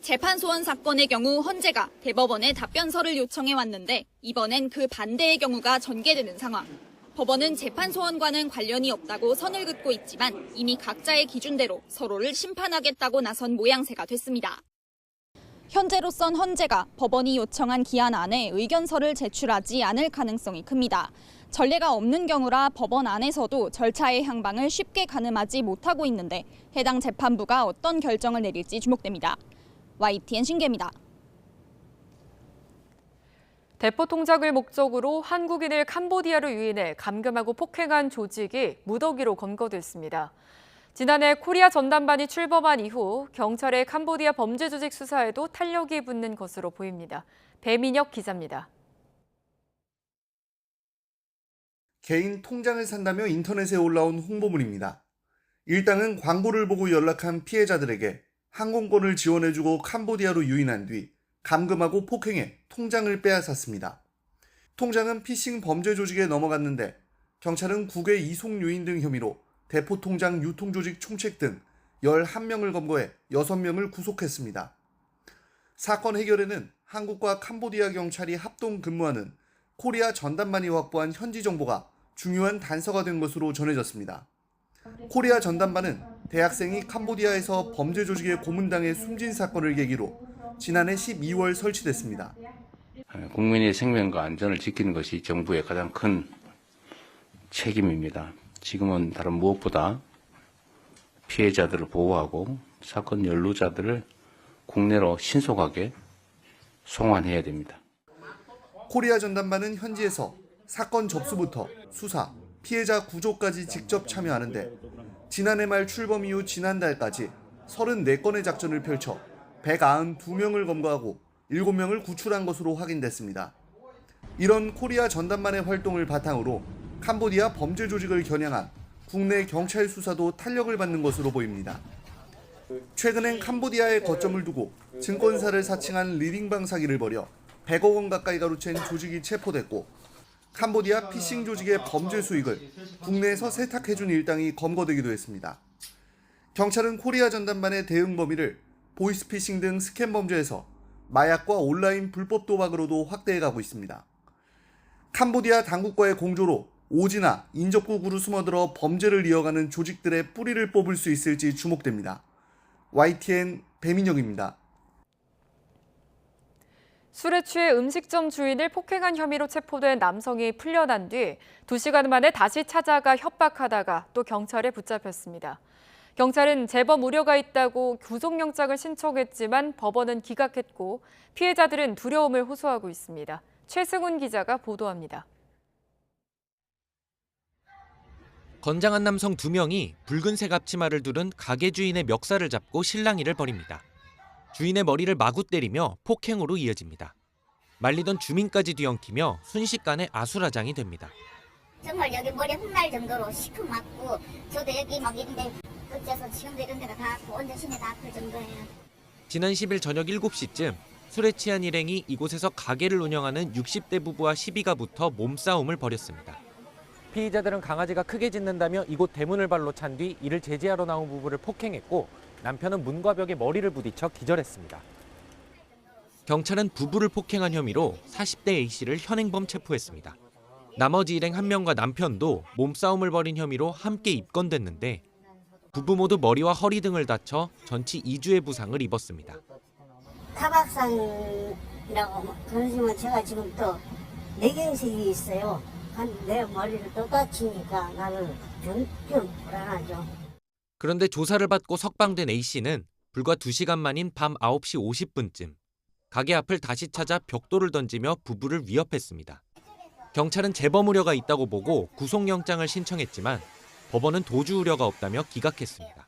재판소원 사건의 경우 헌재가 대법원에 답변서를 요청해 왔는데 이번엔 그 반대의 경우가 전개되는 상황. 법원은 재판소원과는 관련이 없다고 선을 긋고 있지만 이미 각자의 기준대로 서로를 심판하겠다고 나선 모양새가 됐습니다. 현재로선 헌재가 법원이 요청한 기한 안에 의견서를 제출하지 않을 가능성이 큽니다. 전례가 없는 경우라 법원 안에서도 절차의 향방을 쉽게 가늠하지 못하고 있는데 해당 재판부가 어떤 결정을 내릴지 주목됩니다. YTN 신기입니다. 대포 통작을 목적으로 한국인을 캄보디아로 유인해 감금하고 폭행한 조직이 무더기로 검거됐습니다. 지난해 코리아 전담반이 출범한 이후 경찰의 캄보디아 범죄 조직 수사에도 탄력이 붙는 것으로 보입니다. 배민혁 기자입니다. 개인 통장을 산다며 인터넷에 올라온 홍보물입니다. 일당은 광고를 보고 연락한 피해자들에게 항공권을 지원해주고 캄보디아로 유인한 뒤 감금하고 폭행해 통장을 빼앗았습니다. 통장은 피싱 범죄 조직에 넘어갔는데 경찰은 국외 이송 유인 등 혐의로 대포 통장 유통 조직 총책 등 11명을 검거해 6명을 구속했습니다. 사건 해결에는 한국과 캄보디아 경찰이 합동 근무하는 코리아 전담반이 확보한 현지 정보가 중요한 단서가 된 것으로 전해졌습니다. 코리아 전담반은 대학생이 캄보디아에서 범죄 조직에 고문당해 숨진 사건을 계기로 지난해 12월 설치됐습니다. 국민의 생명과 안전을 지키는 것이 정부의 가장 큰 책임입니다. 지금은 다른 무엇보다 피해자들을 보호하고 사건 연루자들을 국내로 신속하게 송환해야 됩니다. 코리아 전담반은 현지에서 사건 접수부터 수사, 피해자 구조까지 직접 참여하는데 지난해 말 출범 이후 지난달까지 34건의 작전을 펼쳐 192명을 검거하고 7명을 구출한 것으로 확인됐습니다. 이런 코리아 전담반의 활동을 바탕으로 캄보디아 범죄 조직을 겨냥한 국내 경찰 수사도 탄력을 받는 것으로 보입니다. 최근엔 캄보디아에 거점을 두고 증권사를 사칭한 리딩방 사기를 벌여 100억 원 가까이 가로챈 조직이 체포됐고 캄보디아 피싱 조직의 범죄 수익을 국내에서 세탁해준 일당이 검거되기도 했습니다. 경찰은 코리아 전담반의 대응 범위를 보이스피싱 등 스캠 범죄에서 마약과 온라인 불법 도박으로도 확대해가고 있습니다. 캄보디아 당국과의 공조로 오지나 인접국으로 숨어들어 범죄를 이어가는 조직들의 뿌리를 뽑을 수 있을지 주목됩니다. YTN 배민영입니다. 술에 취해 음식점 주인을 폭행한 혐의로 체포된 남성이 풀려난 뒤 2시간 만에 다시 찾아가 협박하다가 또 경찰에 붙잡혔습니다. 경찰은 재범 우려가 있다고 구속영장을 신청했지만 법원은 기각했고 피해자들은 두려움을 호소하고 있습니다. 최승훈 기자가 보도합니다. 건장한 남성 2명이 붉은색 앞치마를 두른 가게 주인의 멱살을 잡고 실랑이를 벌입니다. 주인의 머리를 마구 때리며 폭행으로 이어집니다. 말리던 주민까지 뒤엉키며 순식간에 아수라장이 됩니다. 정말 여기 머리에 훅날 정도로 시큼맞고 저도 여기 막 이런데 어째서 지금도 이런 데가 다 아프고 온 전신에 다 아플 정도예요. 지난 10일 저녁 7시쯤 술에 취한 일행이 이곳에서 가게를 운영하는 60대 부부와 시비가 붙어 몸싸움을 벌였습니다. 피의자들은 강아지가 크게 짖는다며 이곳 대문을 발로 찬 뒤 이를 제지하러 나온 부부를 폭행했고 남편은 문과 벽에 머리를 부딪혀 기절했습니다. 경찰은 부부를 폭행한 혐의로 40대 A씨를 현행범 체포했습니다. 나머지 일행 1명과 남편도 몸싸움을 벌인 혐의로 함께 입건됐는데 부부 모두 머리와 허리 등을 다쳐 전치 2주의 부상을 입었습니다. 타박상이라고 그러시면 제가 지금 또 뇌경색이 있어요. 내 머리를 또 다치니까 나는 좀 불안하죠. 그런데 조사를 받고 석방된 A씨는 불과 2시간 만인 밤 9시 50분쯤 가게 앞을 다시 찾아 벽돌을 던지며 부부를 위협했습니다. 경찰은 재범 우려가 있다고 보고 구속영장을 신청했지만 법원은 도주 우려가 없다며 기각했습니다.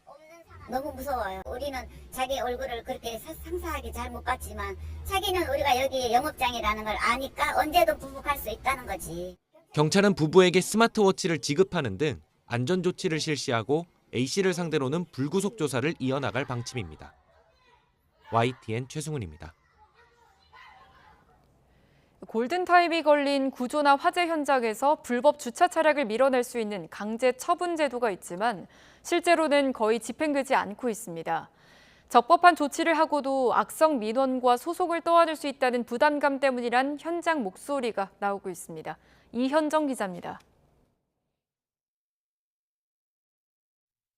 너무 무서워요. 우리는 자기 얼굴을 그렇게 상세하게 잘 못 봤지만 자기는 우리가 여기 영업장이라는 걸 아니까 언제도 부복할 수 있다는 거지. 경찰은 부부에게 스마트워치를 지급하는 등 안전조치를 실시하고 A씨를 상대로는 불구속 조사를 이어나갈 방침입니다. YTN 최승훈입니다. 골든타임이 걸린 구조나 화재 현장에서 불법 주차 차량을 밀어낼 수 있는 강제 처분 제도가 있지만 실제로는 거의 집행되지 않고 있습니다. 적법한 조치를 하고도 악성 민원과 소송을 떠안을 수 있다는 부담감 때문이란 현장 목소리가 나오고 있습니다. 이현정 기자입니다.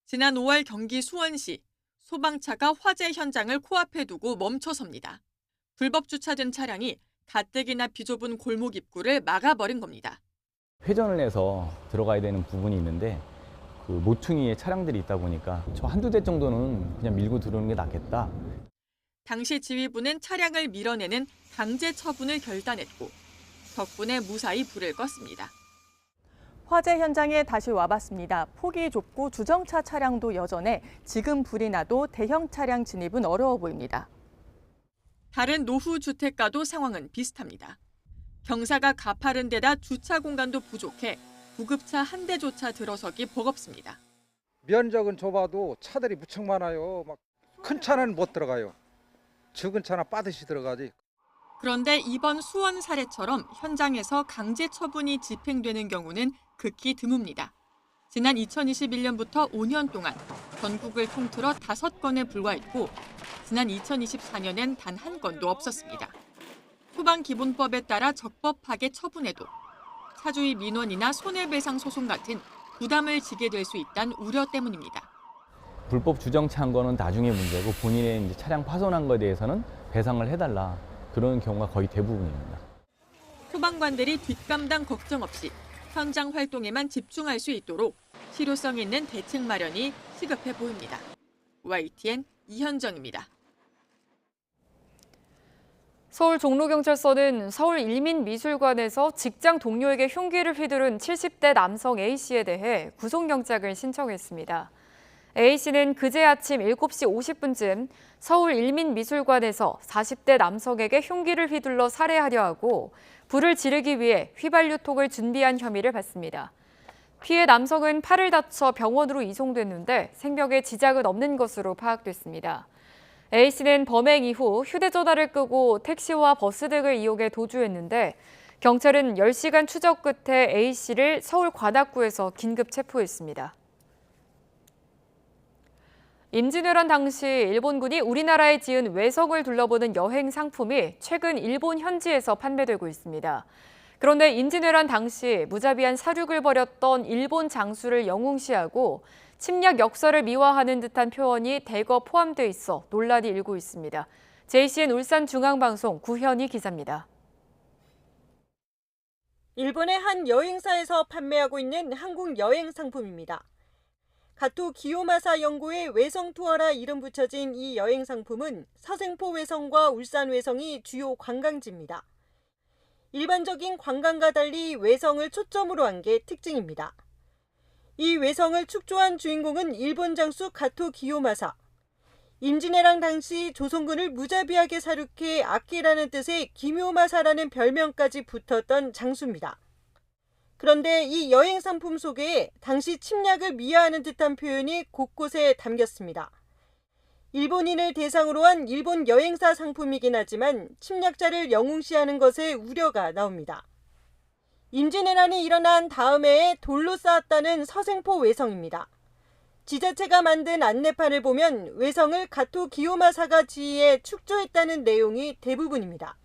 지난 5월 경기 수원시 소방차가 화재 현장을 코앞에 두고 멈춰섭니다. 불법 주차된 차량이 가뜩이나 비좁은 골목 입구를 막아버린 겁니다. 회전을 해서 들어가야 되는 부분이 있는데 그 모퉁이에 차량들이 있다 보니까 저 한두 대 정도는 그냥 밀고 들어오는 게 낫겠다. 당시 지휘부는 차량을 밀어내는 강제 처분을 결단했고 덕분에 무사히 불을 껐습니다. 화재 현장에 다시 와봤습니다. 폭이 좁고 주정차 차량도 여전해 지금 불이 나도 대형 차량 진입은 어려워 보입니다. 다른 노후 주택가도 상황은 비슷합니다. 경사가 가파른 데다 주차 공간도 부족해 구급차 한 대조차 들어서기 버겁습니다. 면적은 좁아도 차들이 무척 많아요. 막 큰 차는 못 들어가요. 적은 차나 빠듯이 들어가지. 그런데 이번 수원 사례처럼 현장에서 강제 처분이 집행되는 경우는 극히 드뭅니다. 지난 2021년부터 5년 동안 전국을 통틀어 5건에 불과했고 지난 2024년엔 단 한 건도 없었습니다. 소방기본법에 따라 적법하게 처분해도 사주의 민원이나 손해배상 소송 같은 부담을 지게 될 수 있다는 우려 때문입니다. 불법 주정차한 거는 나중에 문제고 본인의 이제 차량 파손한 거에 대해서는 배상을 해달라. 그런 경우가 거의 대부분입니다. 소방관들이 뒷감당 걱정 없이 현장 활동에만 집중할 수 있도록 실효성 있는 대책 마련이 시급해 보입니다. YTN 이현정입니다. 서울 종로경찰서는 서울 일민미술관에서 직장 동료에게 흉기를 휘두른 70대 남성 A씨에 대해 구속영장을 신청했습니다. A씨는 그제 아침 7시 50분쯤 서울 일민미술관에서 40대 남성에게 흉기를 휘둘러 살해하려 하고 불을 지르기 위해 휘발유통을 준비한 혐의를 받습니다. 피해 남성은 팔을 다쳐 병원으로 이송됐는데 생명에 지장은 없는 것으로 파악됐습니다. A씨는 범행 이후 휴대전화를 끄고 택시와 버스 등을 이용해 도주했는데 경찰은 10시간 추적 끝에 A씨를 서울 관악구에서 긴급 체포했습니다. 임진왜란 당시 일본군이 우리나라에 지은 외성을 둘러보는 여행 상품이 최근 일본 현지에서 판매되고 있습니다. 그런데 임진왜란 당시 무자비한 사륙을 벌였던 일본 장수를 영웅시하고 침략 역사를 미화하는 듯한 표현이 대거 포함돼 있어 논란이 일고 있습니다. JCN 울산중앙방송 구현희 기자입니다. 일본의 한 여행사에서 판매하고 있는 한국 여행 상품입니다. 가토 기요마사 연구의 외성 투어라 이름 붙여진 이 여행 상품은 서생포 외성과 울산 외성이 주요 관광지입니다. 일반적인 관광과 달리 외성을 초점으로 한 게 특징입니다. 이 외성을 축조한 주인공은 일본 장수 가토 기요마사. 임진왜란 당시 조선군을 무자비하게 사륙해 아끼라는 뜻의 기묘마사라는 별명까지 붙었던 장수입니다. 그런데 이 여행 상품 속에 당시 침략을 미화하는 듯한 표현이 곳곳에 담겼습니다. 일본인을 대상으로 한 일본 여행사 상품이긴 하지만 침략자를 영웅시하는 것에 우려가 나옵니다. 임진왜란이 일어난 다음 해에 돌로 쌓았다는 서생포 외성입니다. 지자체가 만든 안내판을 보면 외성을 가토 기요마사가 지휘해 축조했다는 내용이 대부분입니다.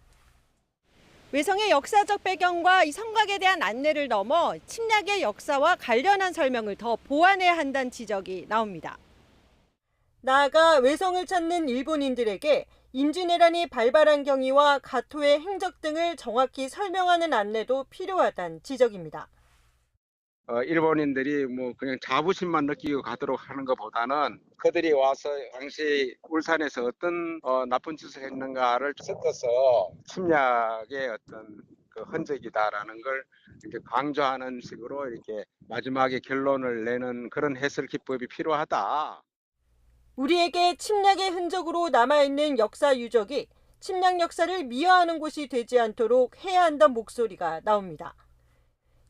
외성의 역사적 배경과 이 성곽에 대한 안내를 넘어 침략의 역사와 관련한 설명을 더 보완해야 한다는 지적이 나옵니다. 나아가 외성을 찾는 일본인들에게 임진왜란이 발발한 경위와 가토의 행적 등을 정확히 설명하는 안내도 필요하다는 지적입니다. 일본인들이 뭐 그냥 자부심만 느끼고 가도록 하는 것보다는 그들이 와서 당시 울산에서 어떤 나쁜 짓을 했는가를 섞어서 침략의 어떤 그 흔적이다라는 걸 이렇게 강조하는 식으로 이렇게 마지막에 결론을 내는 그런 해설 기법이 필요하다. 우리에게 침략의 흔적으로 남아있는 역사 유적이 침략 역사를 미화하는 곳이 되지 않도록 해야 한다는 목소리가 나옵니다.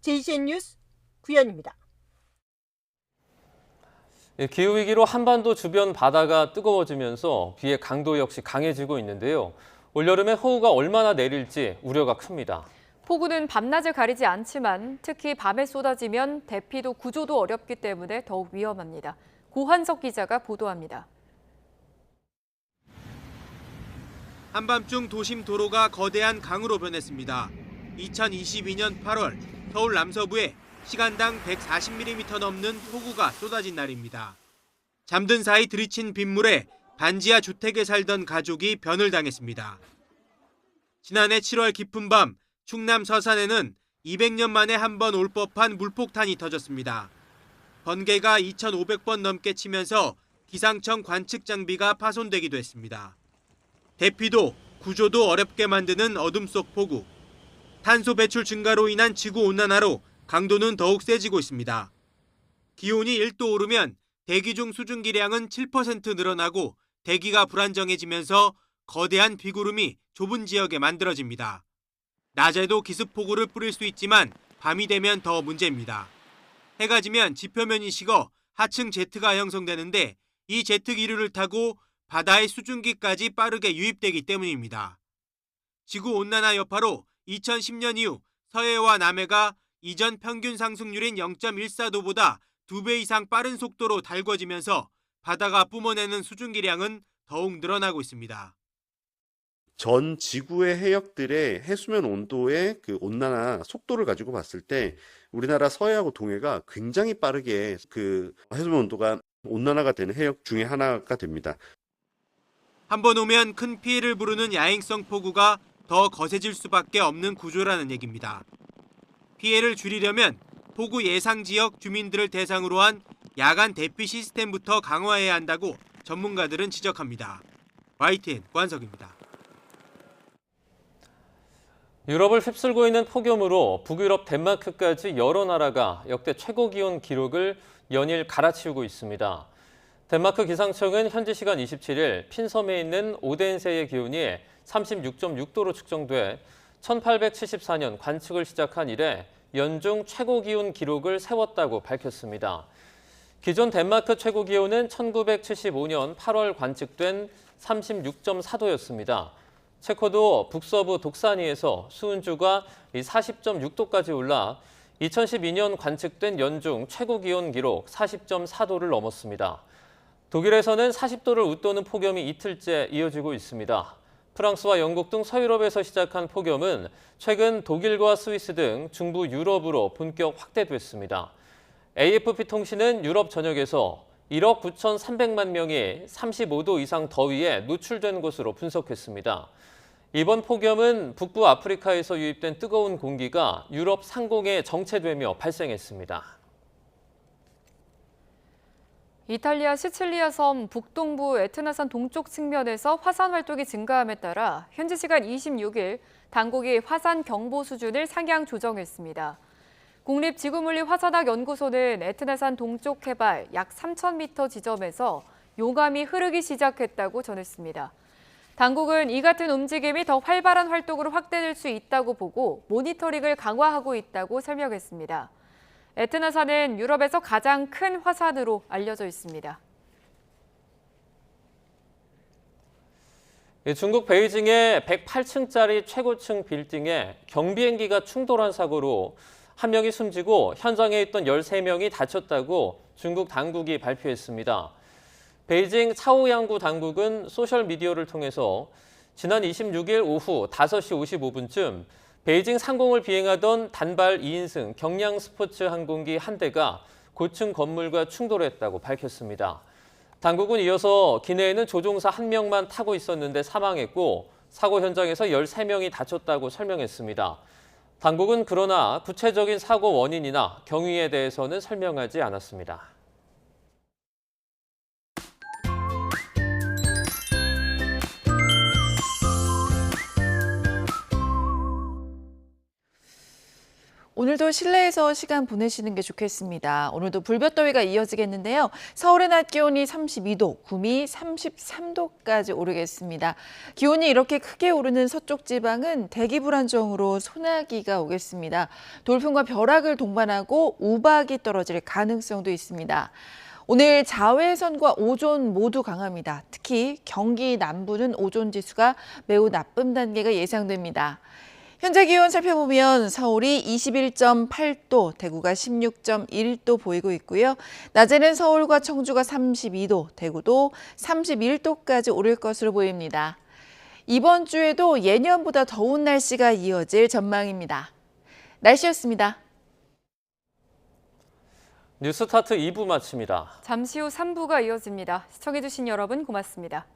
JCN 뉴스 구현입니다. 기후위기로 한반도 주변 바다가 뜨거워지면서 비의 강도 역시 강해지고 있는데요. 올여름에 허우가 얼마나 내릴지 우려가 큽니다. 폭우는 밤낮을 가리지 않지만 특히 밤에 쏟아지면 대피도 구조도 어렵기 때문에 더욱 위험합니다. 고한석 기자가 보도합니다. 한밤중 도심 도로가 거대한 강으로 변했습니다. 2022년 8월 서울 남서부에 시간당 140mm 넘는 폭우가 쏟아진 날입니다. 잠든 사이 들이친 빗물에 반지하 주택에 살던 가족이 변을 당했습니다. 지난해 7월 깊은 밤 충남 서산에는 200년 만에 한 번 올 법한 물폭탄이 터졌습니다. 번개가 2,500번 넘게 치면서 기상청 관측 장비가 파손되기도 했습니다. 대피도, 구조도 어렵게 만드는 어둠 속 폭우. 탄소 배출 증가로 인한 지구온난화로 강도는 더욱 세지고 있습니다. 기온이 1도 오르면 대기 중 수증기량은 7% 늘어나고 대기가 불안정해지면서 거대한 비구름이 좁은 지역에 만들어집니다. 낮에도 기습폭우를 뿌릴 수 있지만 밤이 되면 더 문제입니다. 해가 지면 지표면이 식어 하층 제트가 형성되는데 이 제트 기류를 타고 바다의 수증기까지 빠르게 유입되기 때문입니다. 지구온난화 여파로 2010년 이후 서해와 남해가 이전 평균 상승률인 0.14도보다 2배 이상 빠른 속도로 달궈지면서 바다가 뿜어내는 수증기량은 더욱 늘어나고 있습니다. 전 지구의 해역들의 해수면 온도의 그 온난화 속도를 가지고 봤을 때 우리나라 서해하고 동해가 굉장히 빠르게 그 해수면 온도가 온난화가 되는 해역 중에 하나가 됩니다. 한번 오면 큰 피해를 부르는 야행성 폭우가 더 거세질 수밖에 없는 구조라는 얘기입니다. 피해를 줄이려면 폭우 예상 지역 주민들을 대상으로 한 야간 대피 시스템부터 강화해야 한다고 전문가들은 지적합니다. YTN 권석입니다. 유럽을 휩쓸고 있는 폭염으로 북유럽 덴마크까지 여러 나라가 역대 최고 기온 기록을 연일 갈아치우고 있습니다. 덴마크 기상청은 현지 시간 27일 핀섬에 있는 오덴세의 기온이 36.6도로 측정돼 1874년 관측을 시작한 이래 연중 최고 기온 기록을 세웠다고 밝혔습니다. 기존 덴마크 최고 기온은 1975년 8월 관측된 36.4도였습니다. 체코도 북서부 독사니에서 수은 주가 40.6도까지 올라 2012년 관측된 연중 최고 기온 기록 40.4도를 넘었습니다. 독일에서는 40도를 웃도는 폭염이 이틀째 이어지고 있습니다. 프랑스와 영국 등 서유럽에서 시작한 폭염은 최근 독일과 스위스 등 중부 유럽으로 본격 확대됐습니다. AFP 통신은 유럽 전역에서 1억 9,300만 명이 35도 이상 더위에 노출된 것으로 분석했습니다. 이번 폭염은 북부 아프리카에서 유입된 뜨거운 공기가 유럽 상공에 정체되며 발생했습니다. 이탈리아 시칠리아 섬 북동부 에트나산 동쪽 측면에서 화산 활동이 증가함에 따라 현지 시간 26일 당국이 화산 경보 수준을 상향 조정했습니다. 국립지구물리화산학 연구소는 에트나산 동쪽 해발 약 3,000m 지점에서 용암이 흐르기 시작했다고 전했습니다. 당국은 이 같은 움직임이 더 활발한 활동으로 확대될 수 있다고 보고 모니터링을 강화하고 있다고 설명했습니다. 에트나산은 유럽에서 가장 큰 화산으로 알려져 있습니다. 중국 베이징의 108층짜리 최고층 빌딩에 경비행기가 충돌한 사고로 한 명이 숨지고 현장에 있던 13명이 다쳤다고 중국 당국이 발표했습니다. 베이징 차오양구 당국은 소셜미디어를 통해서 지난 26일 오후 5시 55분쯤 베이징 상공을 비행하던 단발 2인승 경량 스포츠 항공기 한 대가 고층 건물과 충돌했다고 밝혔습니다. 당국은 이어서 기내에는 조종사 1명만 타고 있었는데 사망했고 사고 현장에서 13명이 다쳤다고 설명했습니다. 당국은 그러나 구체적인 사고 원인이나 경위에 대해서는 설명하지 않았습니다. 오늘도 실내에서 시간 보내시는 게 좋겠습니다. 오늘도 불볕더위가 이어지겠는데요. 서울의 낮 기온이 32도, 구미 33도까지 오르겠습니다. 기온이 이렇게 크게 오르는 서쪽 지방은 대기 불안정으로 소나기가 오겠습니다. 돌풍과 벼락을 동반하고 우박이 떨어질 가능성도 있습니다. 오늘 자외선과 오존 모두 강합니다. 특히 경기 남부는 오존 지수가 매우 나쁨 단계가 예상됩니다. 현재 기온 살펴보면 서울이 21.8도, 대구가 16.1도 보이고 있고요. 낮에는 서울과 청주가 32도, 대구도 31도까지 오를 것으로 보입니다. 이번 주에도 예년보다 더운 날씨가 이어질 전망입니다. 날씨였습니다. 뉴스타트 2부 마칩니다. 잠시 후 3부가 이어집니다. 시청해주신 여러분 고맙습니다.